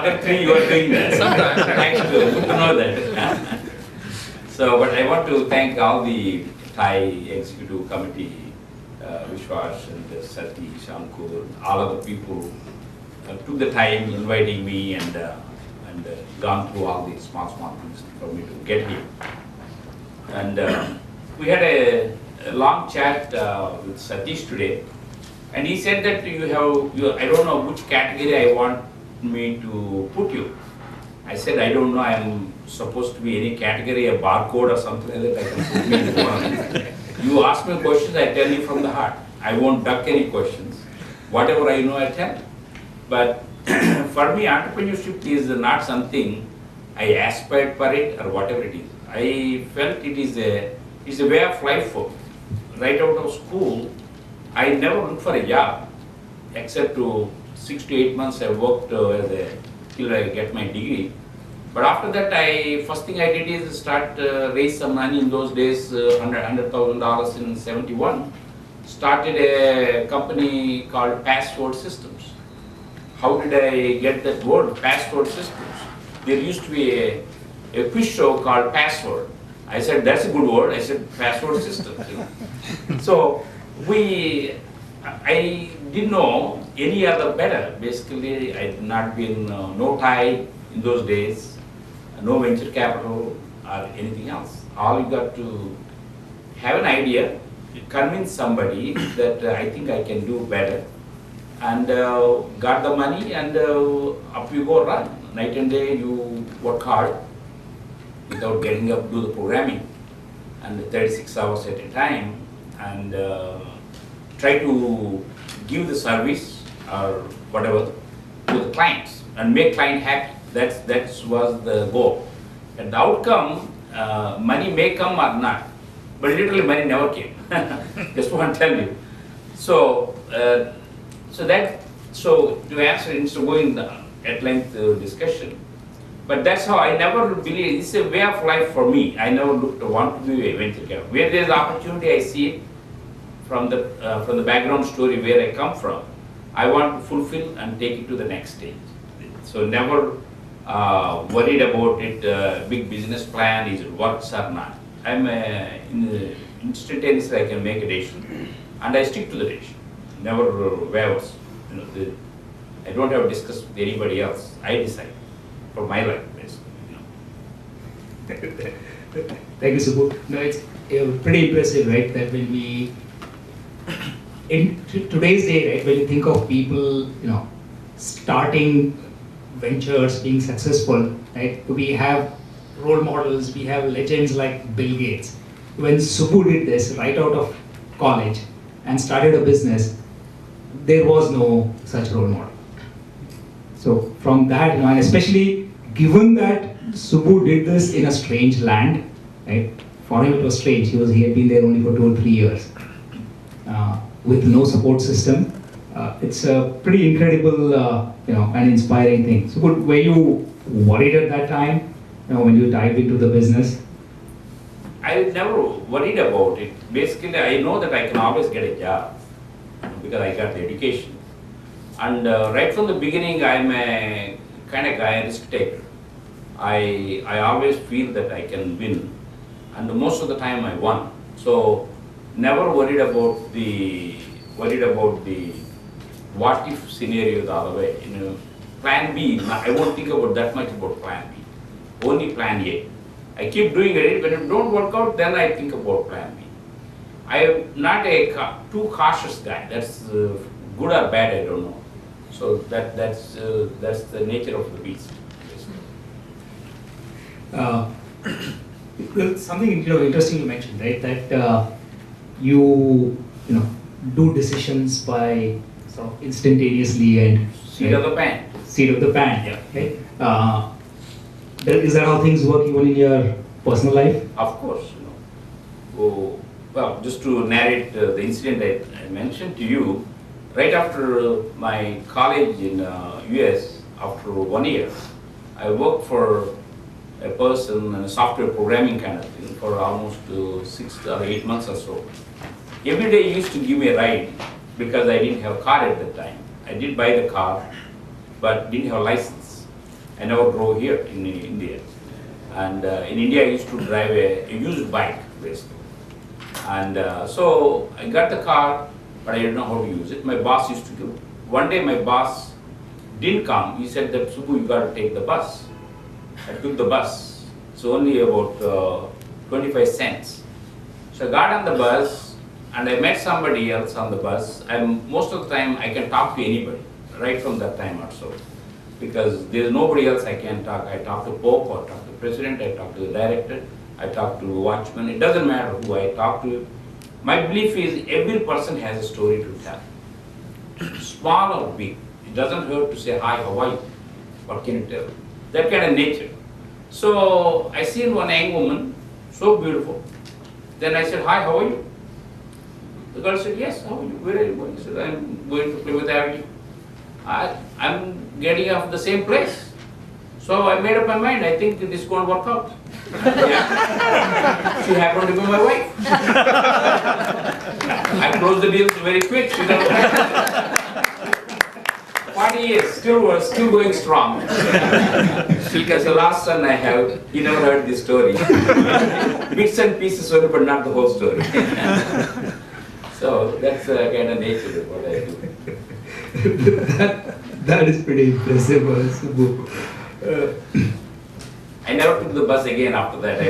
other three you are doing that. Sometimes. Thanks to good to know that. So, but I want to thank all the TiE Executive Committee, Vishwas and Satish, Ankur, all of the people took the time inviting me and gone through all these small things for me to get here. And we had a long chat with Satish today, and he said that I don't know which category I want me to put you. I said, I don't know, I'm supposed to be any category, a barcode or something like that, I can put me into one. You ask me questions, I tell you from the heart. I won't duck any questions. Whatever I know, I tell. But for me, entrepreneurship is not something I aspired for it or whatever it is. I felt it's a way of life for me. Right out of school, I never looked for a job, except to 6 to 8 months I worked till I get my degree. But after that, first thing I did is start raise some money in those days, $100,000 in '71. Started a company called Password Systems. How did I get that word, Password Systems? There used to be a quiz show called Password. I said, that's a good word. I said, Password Systems. So I didn't know any other better. Basically, I had not been, no TiE in those days, no venture capital or anything else. All you got to have an idea, convince somebody that I think I can do better, and got the money, and up you go, run. Night and day you work hard without getting up, do the programming, and 36 hours at a time, and try to give the service or whatever to the clients and make client happy. That was the goal. And the outcome, money may come or not, but literally money never came. Just want to tell you. So, so to answer, instead of going at length discussion, but that's how I never believe, it's a way of life for me. I never want to be a venture capital. Where there's opportunity, I see it from the background story where I come from. I want to fulfill and take it to the next stage. So never worried about it, big business plan, is it works or not. I'm instantaneously I can make a decision, and I stick to the decision. Never wavers. I don't have to discuss with anybody else. I decide for my life, basically. Thank you, Subu. No, it's pretty impressive, right? That when we, in today's day, right, when you think of people, starting ventures, being successful, right? We have role models, we have legends like Bill Gates. When Subu did this right out of college and started a business, there was no such role model. So from that, and especially given that Subu did this in a strange land, right? For him it was strange. He had been there only for 2 or 3 years, with no support system. It's a pretty incredible, and inspiring thing. So, were you worried at that time, when you dived into the business? I never worried about it. Basically, I know that I can always get a job because I got the education. And right from the beginning, I'm a kind of guy, risk taker. I always feel that I can win, and most of the time I won. So never worried about the what if scenario the other way. Plan B, I won't think about that much about plan B. Only plan A. I keep doing it. When it don't work out, then I think about plan B. I am not a too cautious guy. That's good or bad, I don't know. So that's the nature of the beast. Something interesting you mentioned, right? That you do decisions by sort of instantaneously and Seat of the pan. Seat of the pan. Yeah. Okay. Is that how things work even in your personal life? Of course, Oh, well, just to narrate the incident I mentioned to you, right after my college in US, after 1 year, I worked for a person in a software programming kind of thing for almost 6 or 8 months or so. Every day he used to give me a ride because I didn't have a car at that time. I did buy the car, but didn't have a license. I never drove here in India. And in India, I used to drive a used bike, basically. And so I got the car, but I didn't know how to use it. My boss used to do. One day my boss didn't come. He said that, Subu, you got to take the bus. I took the bus. It's only about 25 cents. So I got on the bus and I met somebody else on the bus. And most of the time I can talk to anybody, right from that time also. Because there's nobody else I can talk. I talk to Pope, or talk to President, I talk to the director, I talk to the watchman. It doesn't matter who I talk to. My belief is every person has a story to tell. Small or big. It doesn't hurt to say, hi, how are you? What can you tell? That kind of nature. So I seen one young woman, so beautiful. Then I said, hi, how are you? The girl said, yes, how are you? Where are you going? I said, I'm going to Plymouth Avenue. I'm getting off the same place. So I made up my mind, I think this is going to work out. Yeah. She happened to be my wife. I closed the deals very quick. 40 years, still going strong. Because the last son I have, he never heard this story. Bits and pieces only, but not the whole story. So that's the kind of nature of what I do. That is pretty impressive, Subu. I never took the bus again after that.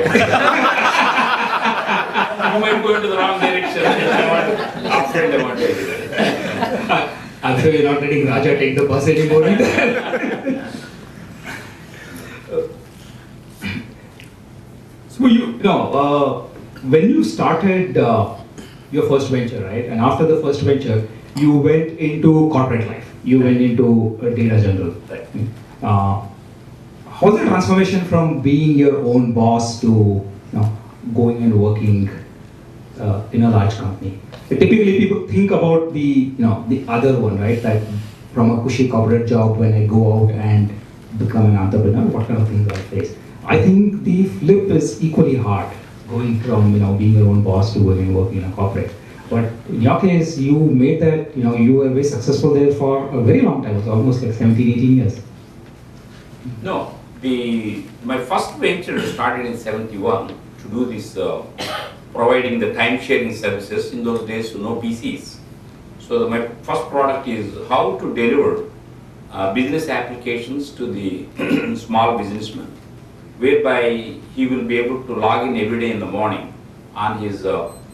You might go into the wrong direction. After I want to do that. I'm sure you're not letting Raja take the bus anymore either. So when you started your first venture, right, and after the first venture, you went into corporate life. You went into data general. Right. How was the transformation from being your own boss to going and working in a large company? Typically, people think about the other one, right? That from a cushy corporate job, when I go out and become an entrepreneur, what kind of things I face. I think the flip is equally hard, going from being your own boss to going and working in a corporate. But in your case, you made that, you were very successful there for a very long time. It was almost like 17, 18 years. No, my first venture started in 71 to do this, providing the time sharing services. In those days, no PCs. So my first product is how to deliver business applications to the small businessman, whereby he will be able to log in every day in the morning on his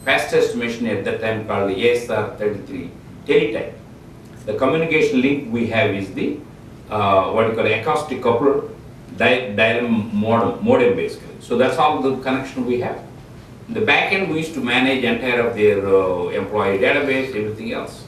fastest machine at that time called the ASR33 teletype. The communication link we have is the what you call acoustic coupler dial modem basically. So that's all the connection we have. In the back end, we used to manage entire of their employee database, everything else.